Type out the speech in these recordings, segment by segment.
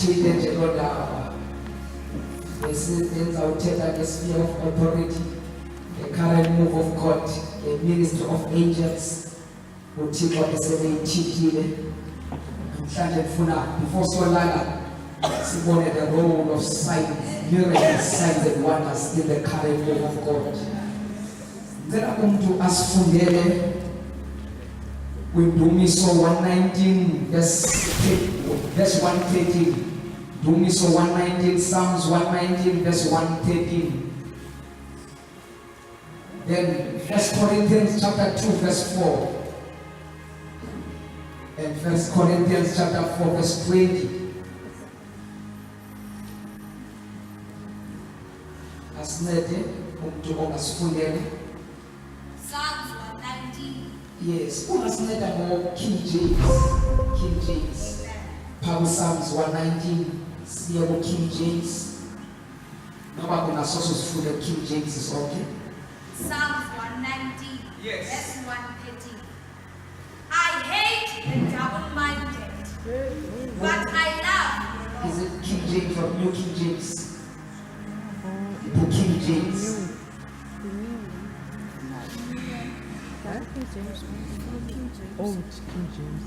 Children njengoba esiyenza uthetha nge-sphere of authority, the current move of God, the ministry of angels, uThixo esebeyithithile. Namhlanje ngifuna before solala sibone the role of signs, miracles, signs and wonders in the current move of God. Ngicela umuntu asifundele kwiNdumiso 119 verse 113. Dumiso 119, Psalms 119 verse 113. Then 1 Corinthians chapter 2 verse 4. And 1 Corinthians chapter 4 verse 20. Asinede umuntu ongasifundele. Psalms 119. Yes, ungasineda ngo King James. King James. Power Psalms 119. Siya ko King James. Noma kuna sources for the King James is okay. Psalms 119. Yes. Verse 113. I hate the double-minded, but I love. Is it King James or New King James? The King James. Oh, it's King James.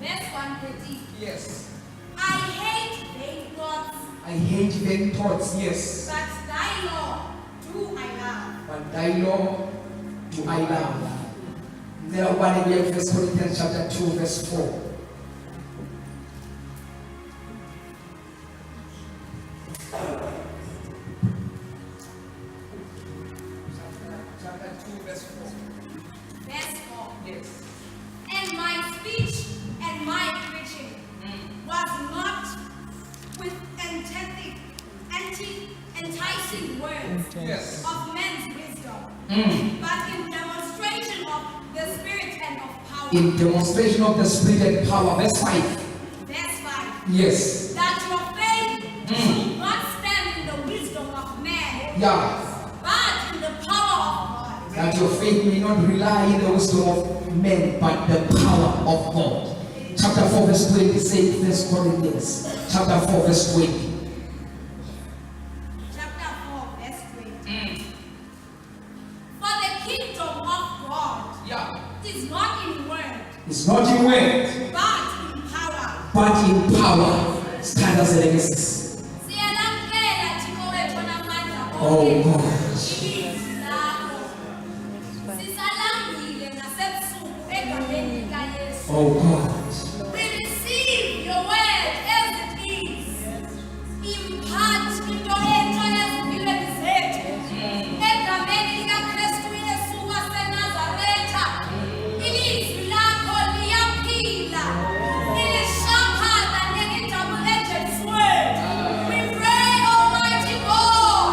Verse 113. Yes. I hate vain thoughts, I hate vain thoughts, yes. but thy law do I love. But thy law do I love. There are one in 1 Corinthians chapter 2 verse 4. Chapter 2 verse 4. Verse 4. Yes. And my speech and my preaching was not with enticing words Yes. of men's wisdom, but in demonstration of the Spirit and of power. In demonstration of the Spirit and power. Verse 5. Verse 5. Yes. That your faith should not stand in the wisdom of man, Yeah. but in the power of God. That your faith may not rely in the wisdom of men, but the power of God. Chapter 4 verse 20 says 1 Corinthians. Chapter 4 verse 20. Chapter 4, verse 20. For the kingdom of God Yeah. is not in word, It's not in word, but in power. but in power. Stand as a legacy. Siyalamkela Thixo wethu namandla Oh onke. God. Ilizwi lakho. Sisalambile nasebusuku egameni likaYesu. Oh God. We receive your word as it is. Impart into entsha ezimpilweni zethu. Egameni likaKristu Yesu waseNazaretha. Ilizwi lakho liyaphila. Lilishaphaza njenge-double-edged sword. We pray, Almighty God,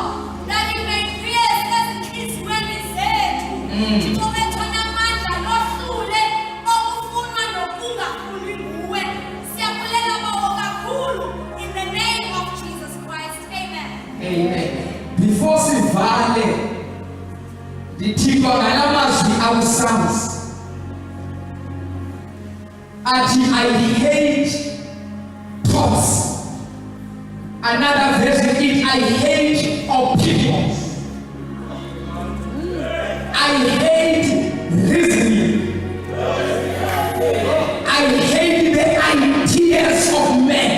that it may pierce ezinhliziyweni zethu. Thixo wethu onamandla lohlule okufunwa nokungafuni nguwe. Siyabulela bawo kakhulu in the name of Jesus Christ. Amen. Amen. Before sivale lithixo ngalamazwi awuSpurs athi I hate thoughts. Another version is I hate opinions. I hate reasoning. I hate the ideas of men.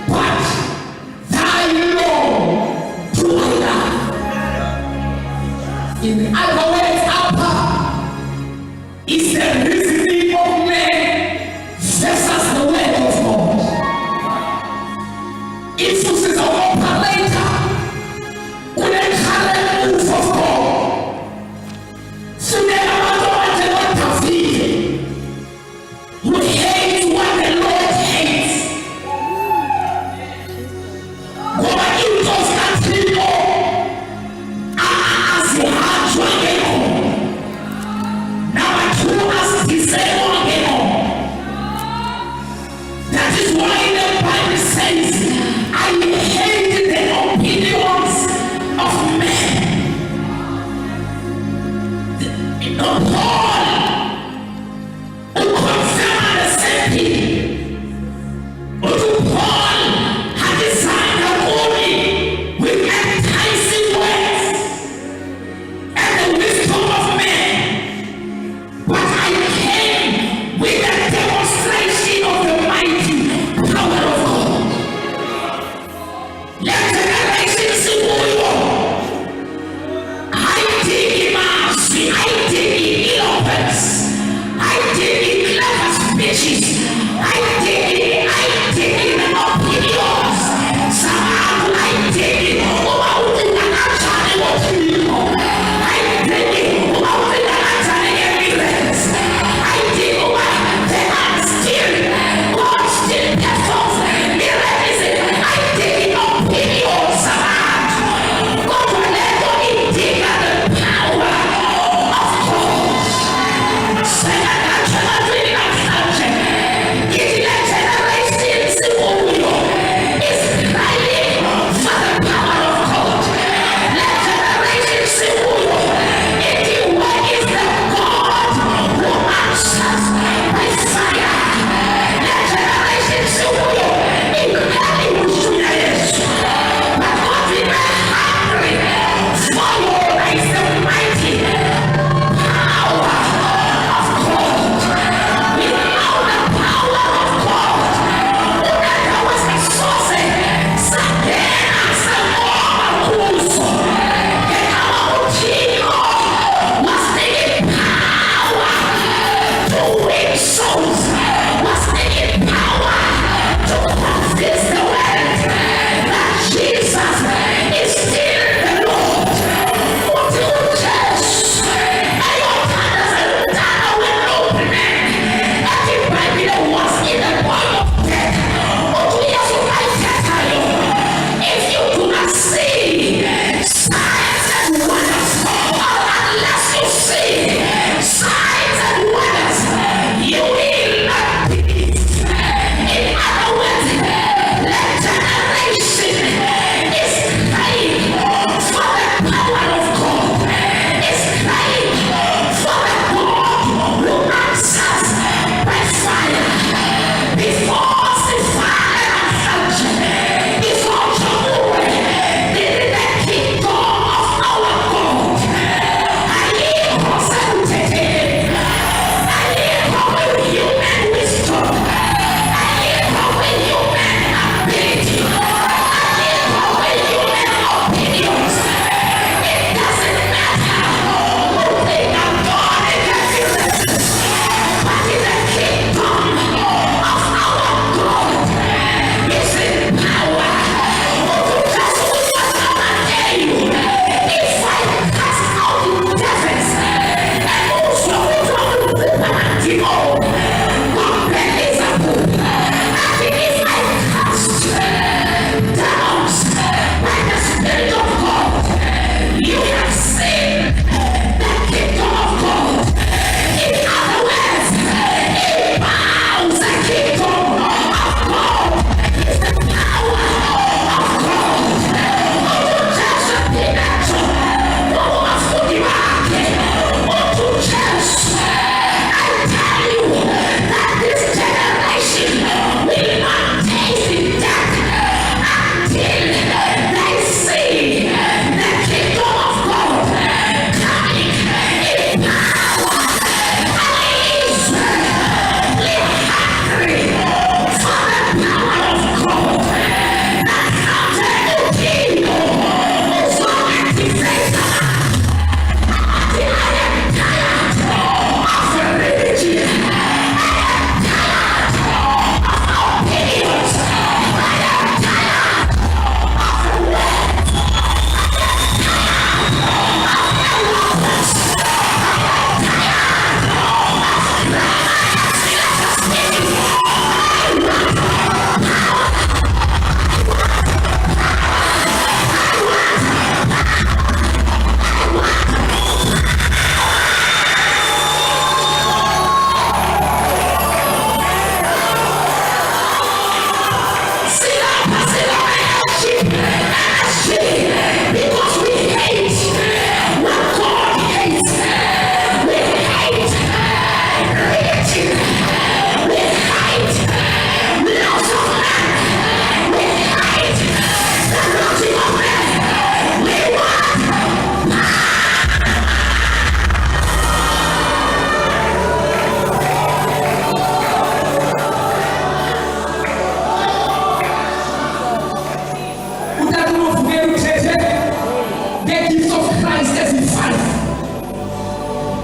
But thy law do I love. In other words, upper is the reasoning of men versus the word of God. If you see the operator, with the current move of God, so then I'm going to not defeat. We hate what the Lord hates. Ngoba into zikaThixo azihanjwa ngekho. Number 2, asizisele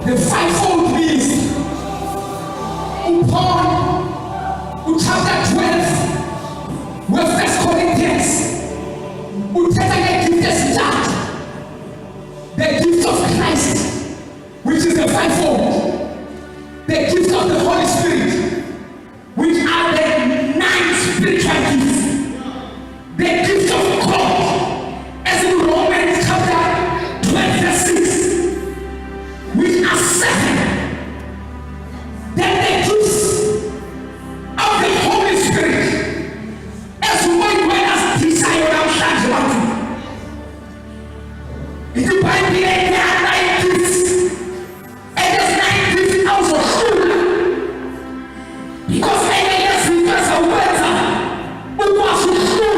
The fivefold ministry. Paul, chapter 12, with 1 Corinthians, the gift of Christ, which is the fivefold, the gift of the Holy Spirit, which are the 9 spiritual gifts, the gift of God, as in Romans chapter 12, verse 6, which are 7. Then the gifts of the Holy Spirit, as one as desire of Shazwan. If you buy the there are 9 gifts, and there's 9 gifts also true. Because any yes, because of weather, who was true,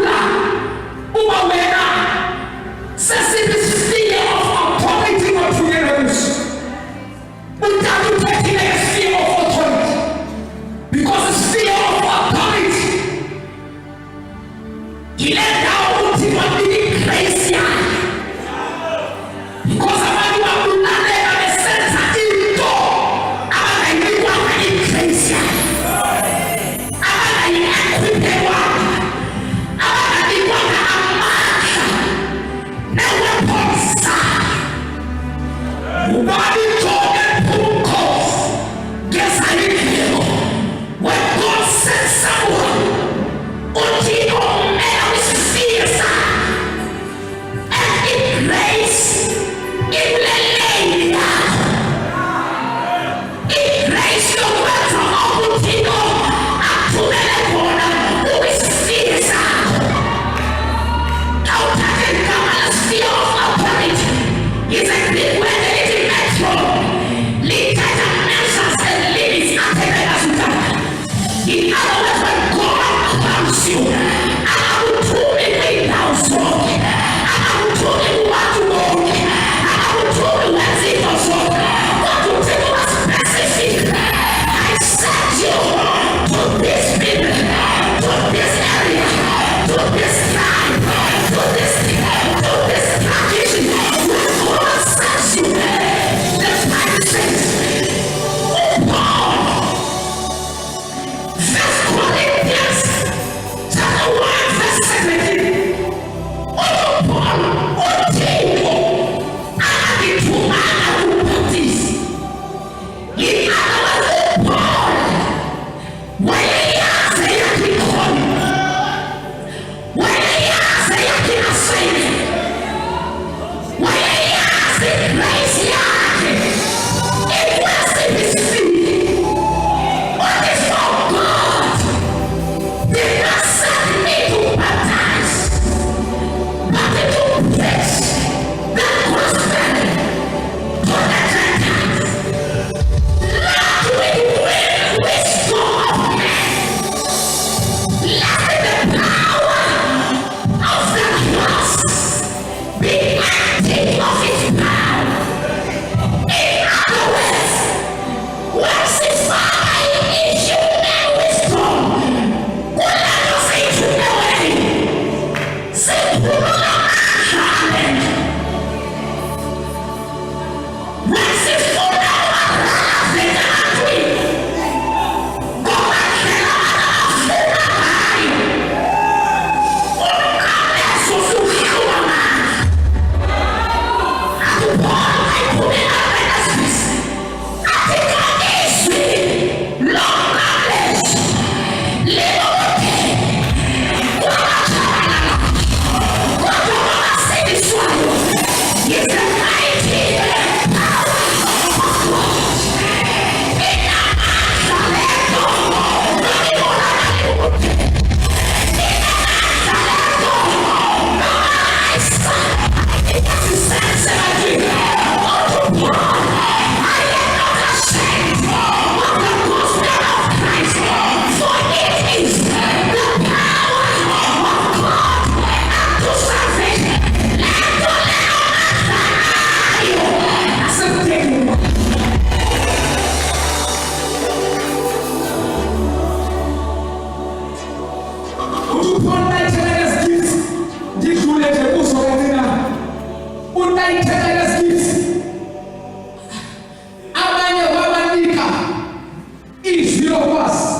izilokwazi,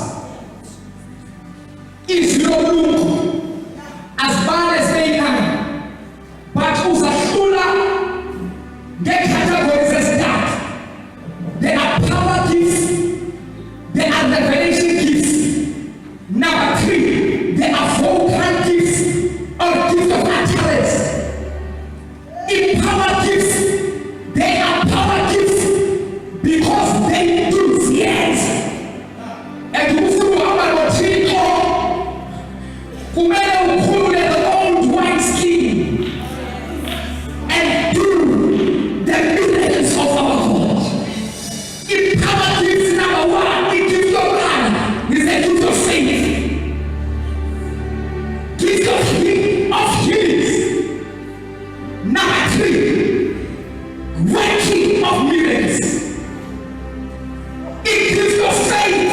izilolungu, as bad as they are, but uzahlula ngecategories ezintathu. There are power gifts, there are revelation gifts. Number 3, there are vocal gifts or gift of utterance. In power gifts, they are power gifts because they do yes. And ufunuo ambao tiko kumele ukhulule the old wine skin and do the miracles of our God. In power gifts, number 1, the gift of God is the gift of faith. Gift of healings. Number 3, working of miracles. In gift of faith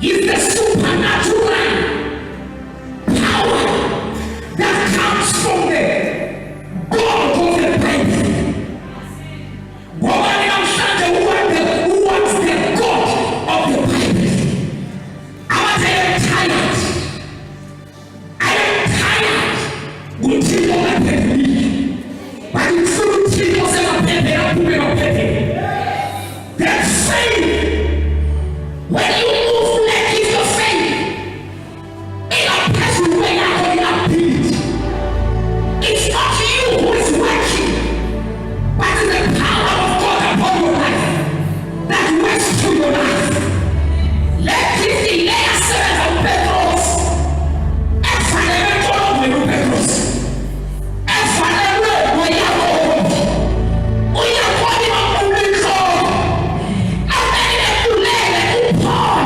is the supernatural power that comes from the God of the Bible. Woman, I'm saying who wants the God of the Bible? I am tired. I am tired. We'll take all that baby. But you shouldn't take yourself a baby and put it on baby. That's faith. When you move like it's your faith, in a person where you're going to build. It's not you who is working, but it's the power of God upon your life that works through your life. Let this delay a servant of Petros. Efaneme kono mwenu Petros. Efaneme mweyako. Uyako ni makumiko. Amene kulele upon.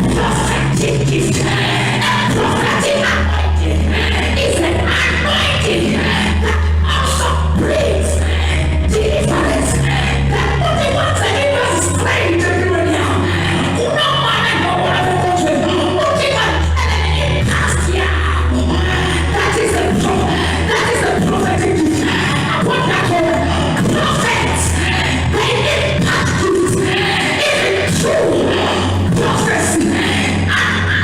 prophetic gift, a prophetic anointing is an anointing that also brings deliverance. That only one believer is praying to you now. No man and no one of the country, not even in past year. That is the prophetic gift. Upon that one, prophets, they impact it. Even true prophecy and other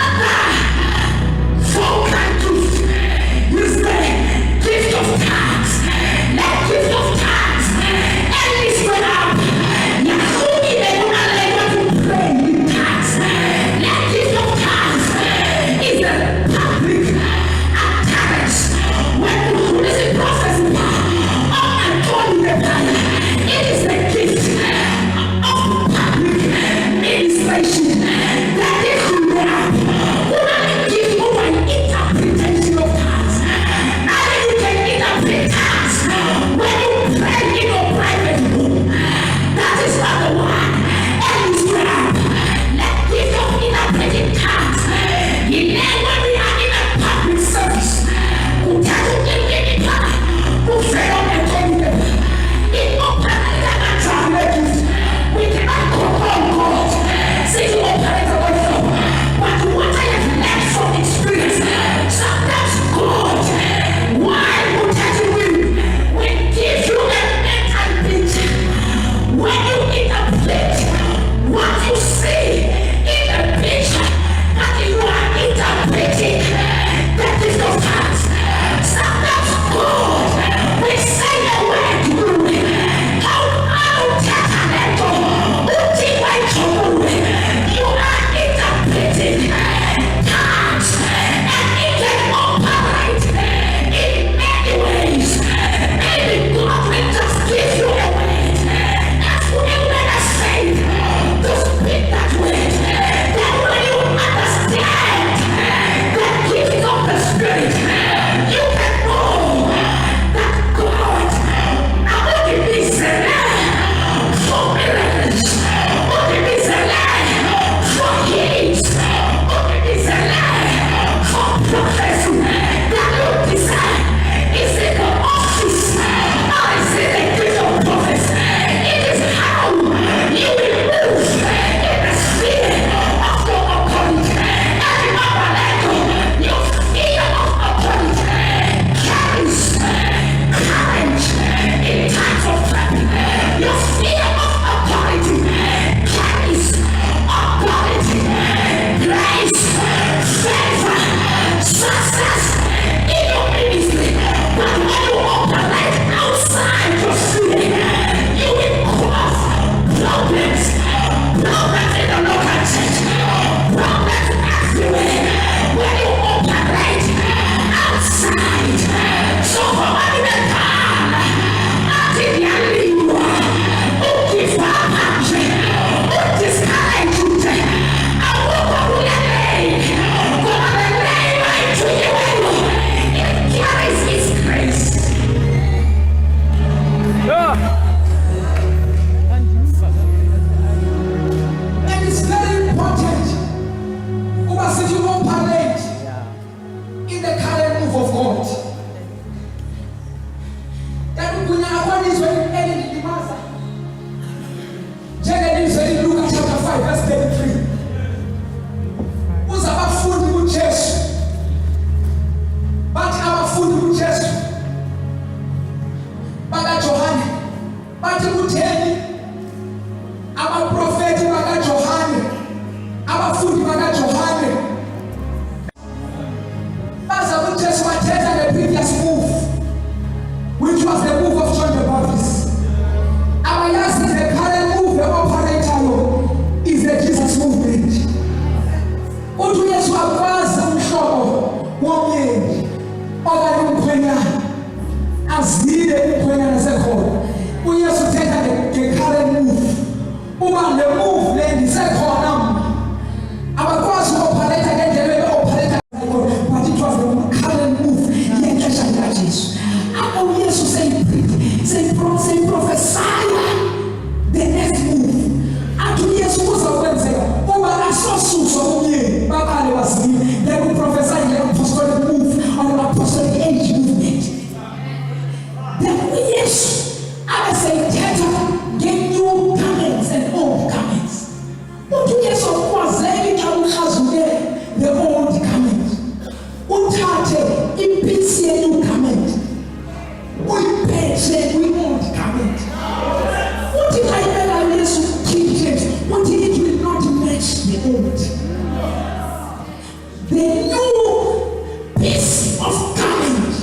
The new piece of garment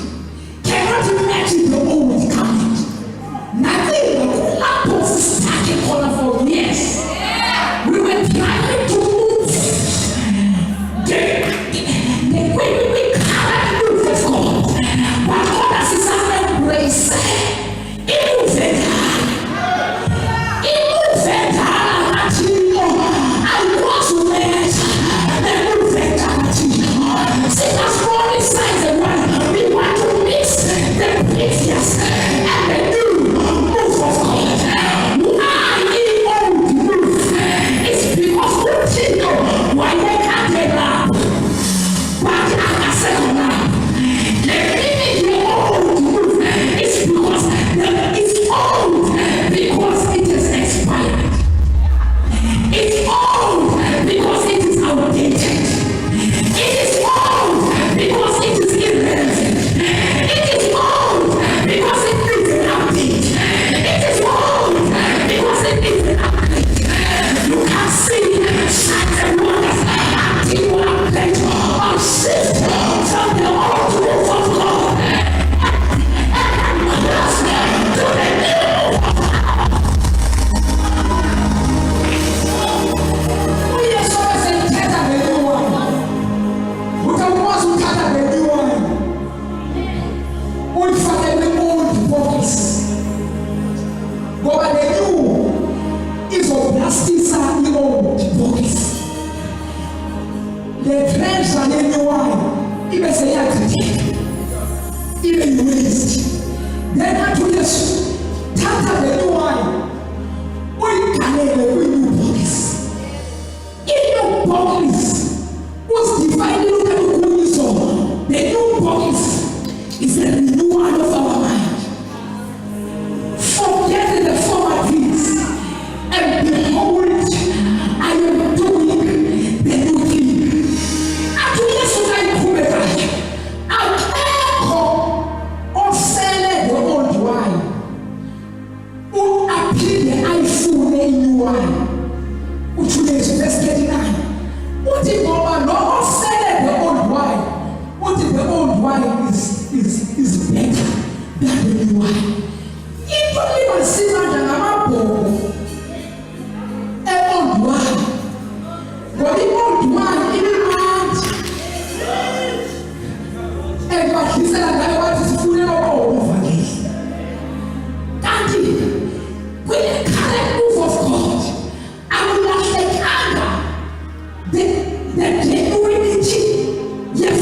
cannot imagine the old garment. Nothing but apples stuck in corner for years. We were trying to move the way we cannot move with God. But God has his embrace. It moves it. I want to let the move it. See, that's only signs and one. We want to mix the previous and the new move of God. Why the old move? It's because we think why they can't get up. But I can second now. The old move is because it's old because it is expired. It's old because it is outdated. It is old because it is irrelevant. It is old because it needs an update. It is old because it needs an update. You can see signs and wonders until you update or shift from the old move of God and to the new. We are so excited the new one. We can once we gather the new one. We forget the old bodies. But the new is of plastic the old bodies. The trends are the new one. Even say even waste. Then after this, tata the new one. We can have the new bodies. In new bodies was divided into the goodness of the new bodies is the renewal of our mind. Forgetting the former things and behold, I am doing the new thing. After yesterday, I echo or sell the old wine. Who appear the iPhone new wine. Which is verse 39. What if no sell the old wine? What if the old wine is better than the new wine? It only was similar than a old wine. But the old wine even mad. And what he said that what is full of over this. Daddy, with the current move of God, I will not take anger. The genuinity, yes,